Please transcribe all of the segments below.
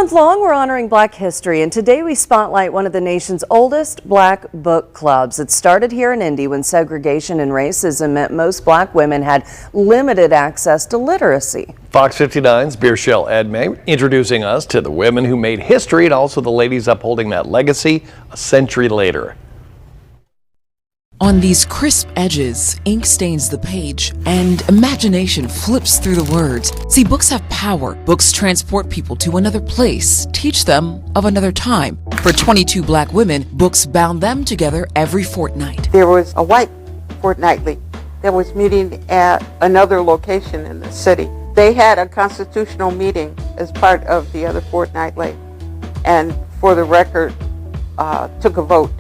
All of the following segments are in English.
month long, we're honoring Black history, and today we spotlight one of the nation's oldest Black book clubs. It started here in Indy when segregation and racism meant most Black women had limited access to literacy. Fox 59's Birchelle Edmé introducing us to the women who made history and also the ladies upholding that legacy a century later. On these crisp edges, ink stains the page, and imagination flips through the words. See, books have power. Books transport people to another place, teach them of another time. For 22 Black women, books bound them together every fortnight. There was a white fortnightly that was meeting at another location in the city. They had a constitutional meeting as part of the other fortnightly, and for the record, took a vote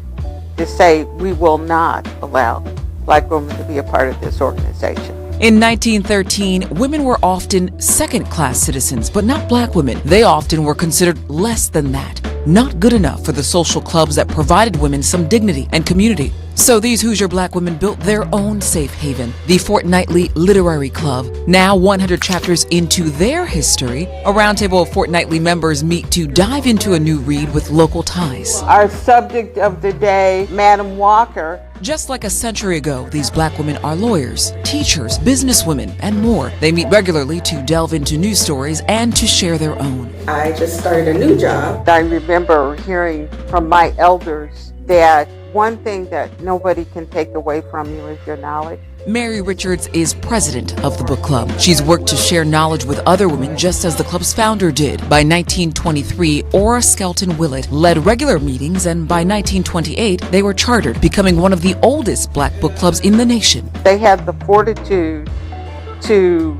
to say we will not allow Black women to be a part of this organization. In 1913, women were often second-class citizens, but not Black women. They often were considered less than that, not good enough for the social clubs that provided women some dignity and community. So these Hoosier Black women built their own safe haven, the Fortnightly Literary Club. Now 100 chapters into their history, a roundtable of Fortnightly members meet to dive into a new read with local ties. Our subject of the day, Madam Walker. Just like a century ago, these Black women are lawyers, teachers, businesswomen, and more. They meet regularly to delve into news stories and to share their own. I just started a new job. I remember hearing from my elders that one thing that nobody can take away from you is your knowledge. Mary Richards is president of the book club. She's worked to share knowledge with other women just as the club's founder did. By 1923, Ora Skelton Willett led regular meetings, and by 1928, they were chartered, becoming one of the oldest Black book clubs in the nation. They had the fortitude to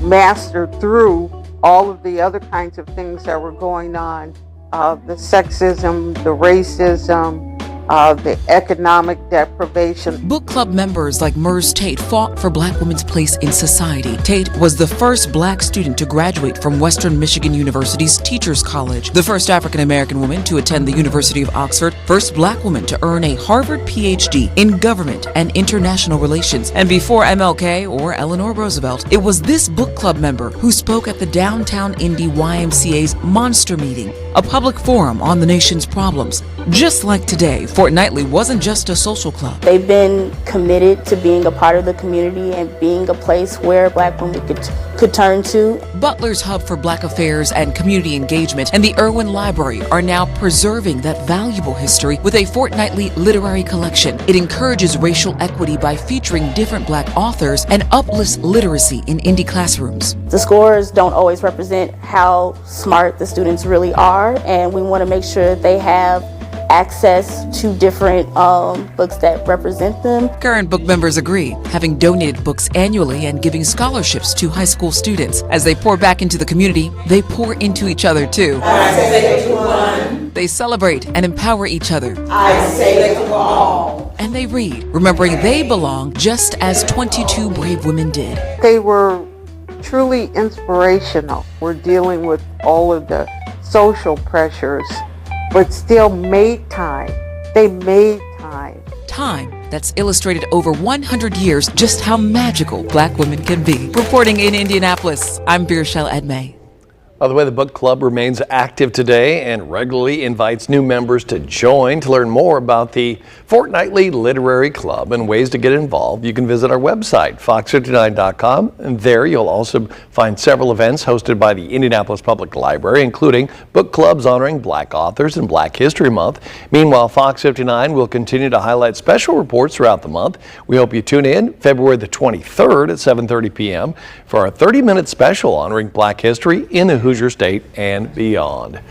master through all of the other kinds of things that were going on, the sexism, the racism, the economic deprivation. Book club members like Murs Tate fought for Black women's place in society. Tate was the first Black student to graduate from Western Michigan University's Teachers College, the first African-American woman to attend the University of Oxford, first Black woman to earn a Harvard PhD in government and international relations. And before MLK or Eleanor Roosevelt, it was this book club member who spoke at the downtown Indy YMCA's Monster Meeting, a public forum on the nation's problems. Just like today, Fortnightly wasn't just a social club. They've been committed to being a part of the community and being a place where Black women could turn to. Butler's Hub for Black Affairs and Community Engagement and the Irwin Library are now preserving that valuable history with a fortnightly literary collection. It encourages racial equity by featuring different Black authors and uplifts literacy in Indy classrooms. The scores don't always represent how smart the students really are, and we want to make sure that they have access to different books that represent them. Current book members agree, having donated books annually and giving scholarships to high school students. As they pour back into the community, they pour into each other too. I say to one. They celebrate and empower each other. I say to all. And they read, remembering they belong just as 22 brave women did. They were truly inspirational. We're dealing with all of the social pressures, but still made time. They made time. Time that's illustrated over 100 years just how magical Black women can be. Reporting in Indianapolis, I'm Birchelle Edmé. By the way, the book club remains active today and regularly invites new members to join. To learn more about the Fortnightly Literary Club and ways to get involved, you can visit our website, fox59.com, and there you'll also find several events hosted by the Indianapolis Public Library, including book clubs honoring Black authors and Black History Month. Meanwhile, Fox 59 will continue to highlight special reports throughout the month. We hope you tune in February the 23rd at 7:30 p.m. for our 30-minute special honoring Black history in the Hoosier State and beyond.